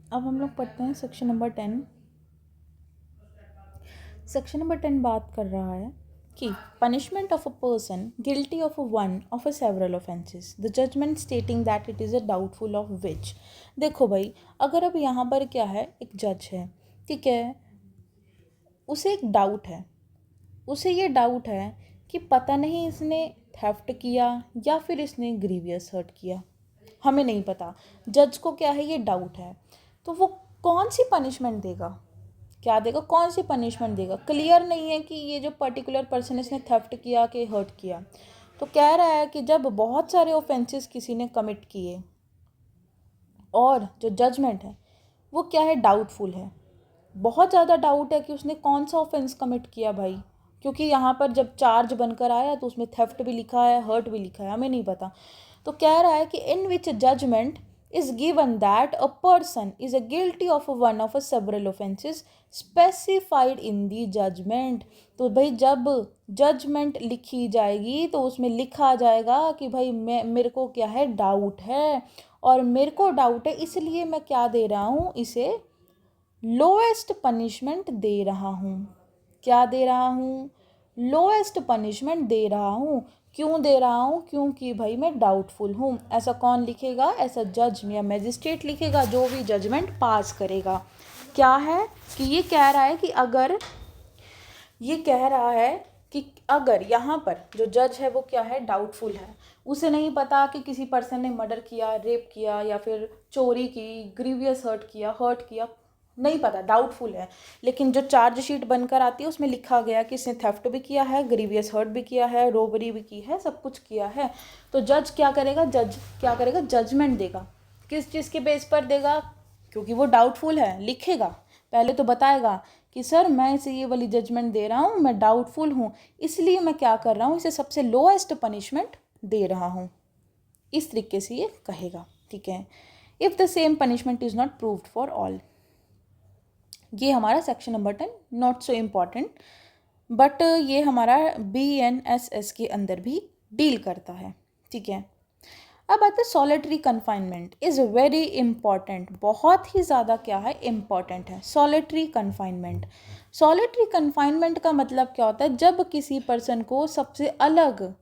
अब हम लोग पढ़ते हैं सेक्शन नंबर 10। सेक्शन नंबर 10 बात कर रहा है कि punishment of a person guilty of one of a several offences, the judgement stating that it is a doubtful of which. देखो भाई, अगर अब यहाँ पर क्या है, एक जज है, ठीक है, उसे एक डाउट है, उसे ये डाउट है कि पता नहीं इसने थेफ्ट किया या फिर इसने ग्रीवियस हर्ट किया, हमें नहीं पता। जज को क्या है, ये डाउट है, तो वो कौन सी पनिशमेंट देगा, क्या देगा, कौन सी पनिशमेंट देगा। क्लियर नहीं है कि ये जो पर्टिकुलर पर्सन इसने थेफ्ट किया कि हर्ट किया। तो कह रहा है कि जब बहुत सारे ऑफेंसेस किसी ने कमिट किए और जो जजमेंट है वो क्या है, डाउटफुल है, बहुत ज़्यादा डाउट है कि उसने कौन सा ऑफेंस कमिट किया भाई, क्योंकि यहाँ पर जब चार्ज बनकर आया तो उसमें थेफ्ट भी लिखा है, हर्ट भी लिखा है, हमें नहीं पता। तो कह रहा है कि इन विच judgement is given that a person is a guilty of one of a several offenses specified in the judgment। तो भाई जब जजमेंट लिखी जाएगी तो उसमें लिखा जाएगा कि भाई मेरे को क्या है, डाउट है, और मेरे को डाउट है इसलिए मैं क्या दे रहा हूँ, इसे लोएस्ट पनिशमेंट दे रहा हूँ। क्या दे रहा हूँ, लोएस्ट पनिशमेंट दे रहा हूँ। क्यों दे रहा हूँ, क्योंकि भाई मैं डाउटफुल हूँ। ऐसा कौन लिखेगा, ऐसा जज या मैजिस्ट्रेट लिखेगा जो भी जजमेंट पास करेगा। क्या है कि ये कह रहा है कि अगर, ये कह रहा है कि अगर यहाँ पर जो जज है वो क्या है, डाउटफुल है, उसे नहीं पता कि किसी पर्सन ने मर्डर किया, रेप किया या फिर चोरी की, ग्रीवियस हर्ट किया, नहीं पता, डाउटफुल है। लेकिन जो चार्जशीट बनकर आती है उसमें लिखा गया कि इसने थेफ्ट भी किया है, ग्रीवियस हर्ट भी किया है, रोबरी भी की है, सब कुछ किया है। तो जज क्या करेगा, जजमेंट देगा। किस चीज़ के बेस पर देगा, क्योंकि वो डाउटफुल है, लिखेगा, पहले तो बताएगा कि सर मैं इसे ये वाली जजमेंट दे रहा हूँ, मैं डाउटफुल हूँ, इसलिए मैं क्या कर रहा हूँ, इसे सबसे लोएस्ट पनिशमेंट दे रहा हूँ, इस तरीके से ये कहेगा। ठीक है, if the same punishment is not proved for all. ये हमारा section number 10 not so important, but ये हमारा BNSS के अंदर भी डील करता है। ठीक है, अब आते हैं solitary confinement is very important, बहुत ही ज़्यादा क्या है, इम्पॉर्टेंट है सॉलिटरी कन्फाइनमेंट। सॉलिटरी कन्फाइनमेंट का मतलब क्या होता है, जब किसी पर्सन को सबसे अलग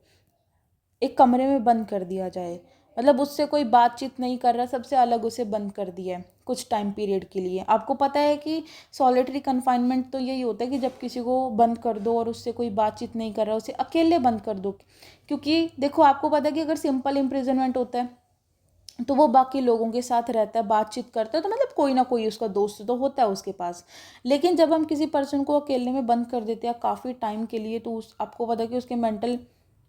एक कमरे में बंद कर दिया जाए, मतलब उससे कोई बातचीत नहीं कर रहा, सबसे अलग उसे बंद कर दिया है कुछ टाइम पीरियड के लिए। आपको पता है कि सॉलिटरी कन्फाइनमेंट तो यही होता है कि जब किसी को बंद कर दो और उससे कोई बातचीत नहीं कर रहा, उसे अकेले बंद कर दो। क्योंकि देखो आपको पता है कि अगर सिंपल इम्प्रिजनमेंट होता है तो वो बाकी लोगों के साथ रहता है, बातचीत करता है, तो मतलब कोई ना कोई उसका दोस्त तो होता है उसके पास। लेकिन जब हम किसी पर्सन को अकेले में बंद कर देते हैं काफ़ी टाइम के लिए, तो उस आपको पता है कि उसके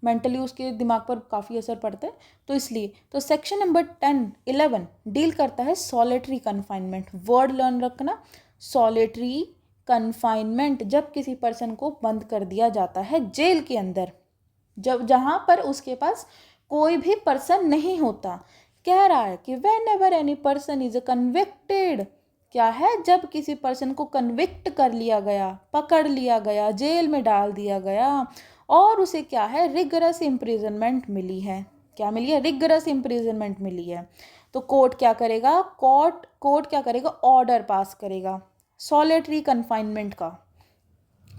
मेंटली उसके दिमाग पर काफ़ी असर पड़ता है। तो इसलिए तो सेक्शन नंबर 10-11 डील करता है सॉलिटरी कन्फाइनमेंट। वर्ड लर्न रखना, सॉलिटरी कन्फाइनमेंट, जब किसी पर्सन को बंद कर दिया जाता है जेल के अंदर, जब जहाँ पर उसके पास कोई भी पर्सन नहीं होता। कह रहा है कि when ever any person is convicted, क्या है, जब किसी पर्सन को कन्विक्ट कर लिया गया, पकड़ लिया गया, जेल में डाल दिया गया और उसे क्या है, रिगरस इम्प्रिजनमेंट मिली है। क्या मिली है, रिगरस इम्प्रिजनमेंट मिली है। तो कोर्ट क्या करेगा, कोर्ट क्या करेगा, ऑर्डर पास करेगा सॉलिटरी कन्फाइनमेंट का।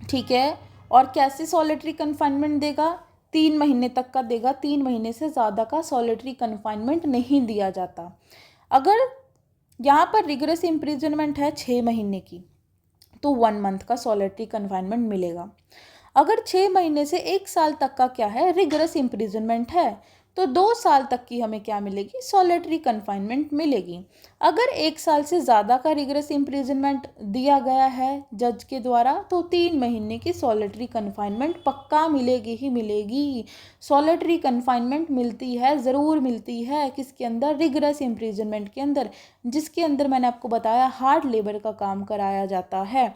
ठीक है, और कैसे सॉलिटरी कन्फाइनमेंट देगा, 3 महीने तक का देगा, 3 महीने से ज़्यादा का सॉलिटरी कन्फाइनमेंट नहीं दिया जाता। अगर यहाँ पर रिगरस इम्प्रिजनमेंट है 6 महीने की, तो 1 मंथ का सॉलिटरी कन्फाइनमेंट मिलेगा। अगर 6 महीने से 1 साल तक का क्या है, रिगरस इम्प्रिजनमेंट है, तो 2 साल तक की हमें क्या मिलेगी, सॉलिटरी कन्फाइनमेंट मिलेगी। अगर 1 साल से ज़्यादा का रिगरस इम्प्रिजनमेंट दिया गया है जज के द्वारा, तो 3 महीने की सॉलिटरी कन्फाइनमेंट पक्का मिलेगी ही मिलेगी। सॉलिटरी कन्फाइनमेंट मिलती है, ज़रूर मिलती है, किसके अंदर, रिगरस इम्प्रिजनमेंट के अंदर, जिसके अंदर मैंने आपको बताया हार्ड लेबर का काम कराया जाता है।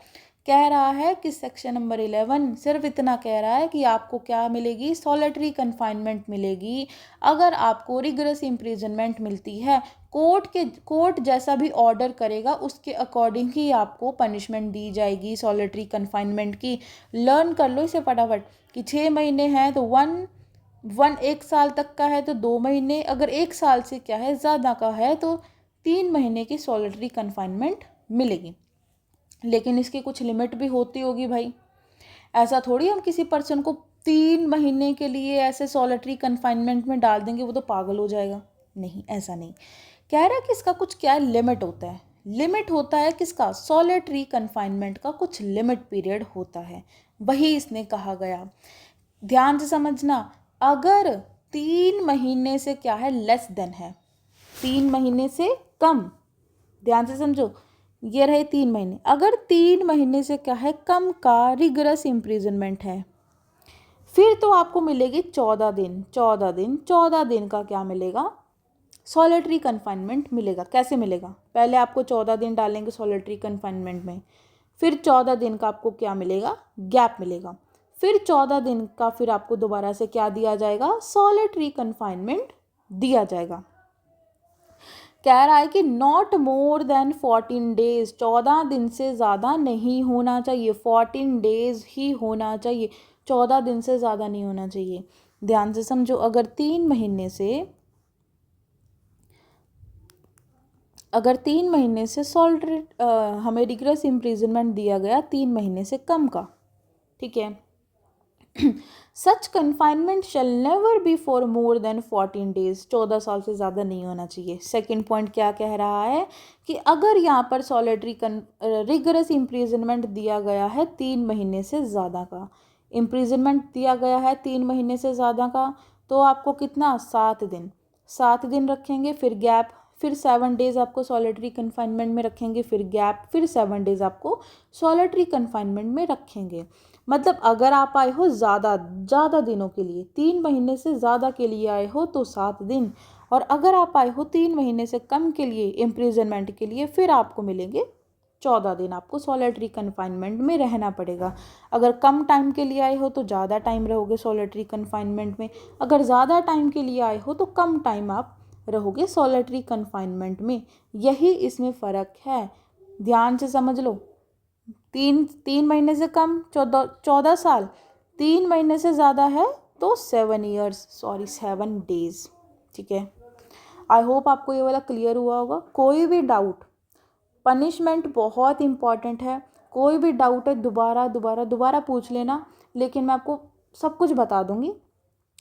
कह रहा है कि सेक्शन नंबर 11 सिर्फ इतना कह रहा है कि आपको क्या मिलेगी, सॉलिटरी कन्फाइनमेंट मिलेगी। अगर आपको रिगरस इम्प्रिजनमेंट मिलती है, कोर्ट जैसा भी ऑर्डर करेगा उसके अकॉर्डिंग ही आपको पनिशमेंट दी जाएगी सॉलिटरी कन्फाइनमेंट की। लर्न कर लो इसे फटाफट कि 6 महीने हैं तो 1 साल तक का है तो 2 महीने, अगर 1 साल से क्या है ज़्यादा का है तो 3 महीने की सॉलिटरी कन्फाइनमेंट मिलेगी। लेकिन इसकी कुछ लिमिट भी होती होगी भाई, ऐसा थोड़ी हम किसी पर्सन को 3 महीने के लिए ऐसे सॉलिटरी कन्फाइनमेंट में डाल देंगे, वो तो पागल हो जाएगा। नहीं, ऐसा नहीं। कह रहा है कि इसका कुछ क्या लिमिट होता है। लिमिट होता है किसका, सॉलिटरी कन्फाइनमेंट का कुछ लिमिट पीरियड होता है, वही इसने कहा गया। ध्यान से समझना, अगर 3 महीने से क्या है, लेस देन है, 3 महीने से कम, ध्यान से समझो, ये रहे 3 महीने, अगर 3 महीने से क्या है, कम का रिगरस इम्प्रिजनमेंट है, फिर तो आपको मिलेगी 14 दिन। 14 दिन का क्या मिलेगा, सॉलिटरी कन्फाइनमेंट मिलेगा। कैसे मिलेगा, पहले आपको 14 दिन डालेंगे सॉलिटरी कन्फाइनमेंट में, फिर 14 दिन का आपको क्या मिलेगा, गैप मिलेगा, फिर 14 दिन का फिर आपको दोबारा से क्या दिया जाएगा, सॉलिटरी कन्फाइनमेंट दिया जाएगा। कह रहा है कि नॉट मोर देन 14 डेज, 14 दिन से ज़्यादा नहीं होना चाहिए, 14 डेज ही होना चाहिए, 14 दिन से ज़्यादा नहीं होना चाहिए। ध्यान से समझो, अगर 3 महीने से सॉलिटरी हमें रिगरस इम्प्रिजनमेंट दिया गया 3 महीने से कम का, ठीक है, such confinement shall never be for more than 14 days, 14 साल से ज़्यादा नहीं होना चाहिए। सेकंड पॉइंट क्या कह रहा है कि अगर यहाँ पर सॉलिटरी रिगरस इम्प्रिजनमेंट दिया गया है 3 महीने से ज़्यादा का, इम्प्रिजनमेंट दिया गया है 3 महीने से ज़्यादा का, तो आपको कितना, 7 दिन रखेंगे, फिर गैप, फिर 7 डेज आपको सॉलिटरी कन्फाइनमेंट में रखेंगे, फिर गैप, फिर 7 डेज आपको सॉलिटरी कन्फाइनमेंट में रखेंगे। मतलब अगर आप आए हो ज़्यादा दिनों के लिए, 3 महीने से ज़्यादा के लिए आए हो तो 7 दिन, और अगर आप आए हो 3 महीने से कम के लिए इम्प्रिजनमेंट के लिए, फिर आपको मिलेंगे 14 दिन, आपको सॉलिटरी कन्फाइनमेंट में रहना पड़ेगा। अगर कम टाइम के लिए आए हो तो ज़्यादा टाइम रहोगे सॉलिटरी कन्फाइनमेंट में, अगर ज़्यादा टाइम के लिए आए हो तो कम टाइम आप रहोगे सॉलिटरी कन्फाइनमेंट में। यही इसमें फ़र्क है, ध्यान से समझ लो। 3 महीने से कम 14 साल, 3 महीने से ज़्यादा है तो 7 डेज, ठीक है। आई होप आपको ये वाला क्लियर हुआ होगा। कोई भी डाउट, पनिशमेंट बहुत इंपॉर्टेंट है, कोई भी डाउट है दोबारा पूछ लेना, लेकिन मैं आपको सब कुछ बता दूंगी।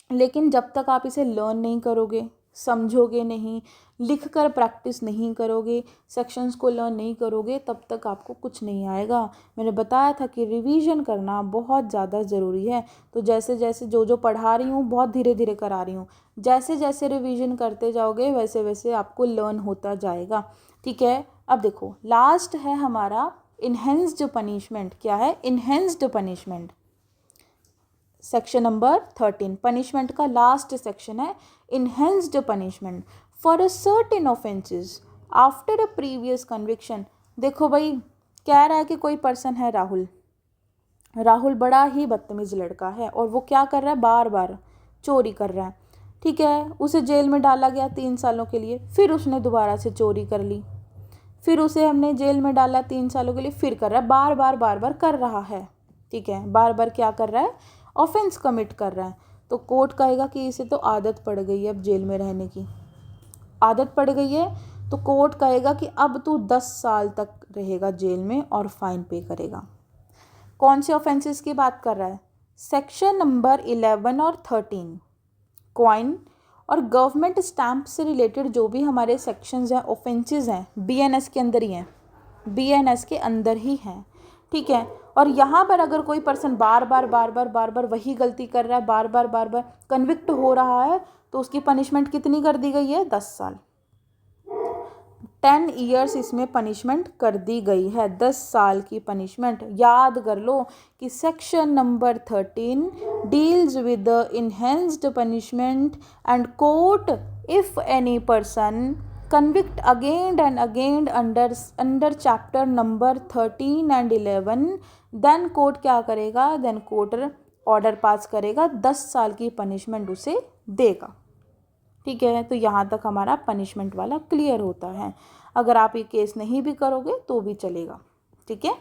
लेकिन जब तक आप इसे लर्न नहीं करोगे, समझोगे नहीं, लिख कर प्रैक्टिस नहीं करोगे, सेक्शंस को लर्न नहीं करोगे, तब तक आपको कुछ नहीं आएगा। मैंने बताया था कि रिवीजन करना बहुत ज़्यादा ज़रूरी है। तो जैसे जैसे जो पढ़ा रही हूँ बहुत धीरे धीरे करा रही हूँ, जैसे जैसे रिवीजन करते जाओगे वैसे वैसे आपको लर्न होता जाएगा, ठीक है। अब देखो, लास्ट है हमारा इन्हेंस्ड पनिशमेंट। क्या है, enhanced punishment, section number 13, punishment का लास्ट सेक्शन है enhanced punishment for a certain offences after a previous conviction. देखो भाई, कह रहा है कि कोई पर्सन है राहुल बड़ा ही बदतमीज़ लड़का है, और वो क्या कर रहा है, बार बार चोरी कर रहा है, ठीक है। उसे जेल में डाला गया 3 सालों के लिए, फिर उसने दोबारा से चोरी कर ली, फिर उसे हमने जेल में डाला 3 सालों के लिए, फिर कर रहा है, बार बार कर रहा है, ठीक है, बार बार क्या कर रहा है, ऑफेंस कमिट कर रहा है। तो कोर्ट कहेगा कि इसे तो आदत पड़ गई है अब जेल में रहने की, आदत पड़ गई है, तो कोर्ट कहेगा कि अब तू 10 साल तक रहेगा जेल में और फाइन पे करेगा। कौन से ऑफेंसेस की बात कर रहा है, सेक्शन नंबर 11 और 13, क्वाइन और गवर्नमेंट स्टैंप से रिलेटेड जो भी हमारे सेक्शंस हैं, ऑफेंसेस हैं, बीएनएस के अंदर ही हैं, बीएनएस के अंदर ही हैं, ठीक है। और यहाँ पर अगर कोई पर्सन बार बार वही गलती कर रहा है, बार बार कन्विक्ट हो रहा है, तो उसकी पनिशमेंट कितनी कर दी गई है, 10 साल, 10 ईयर्स इसमें पनिशमेंट कर दी गई है, 10 साल की पनिशमेंट। याद कर लो कि section number 13 deals with the enhanced punishment and court if any person convict again and again under chapter number 13 and 11, then court क्या करेगा, then कोर्ट ऑर्डर पास करेगा, 10 साल की पनिशमेंट उसे देगा, ठीक है। तो यहाँ तक हमारा पनिशमेंट वाला क्लियर होता है। अगर आप ये केस नहीं भी करोगे तो भी चलेगा, ठीक है।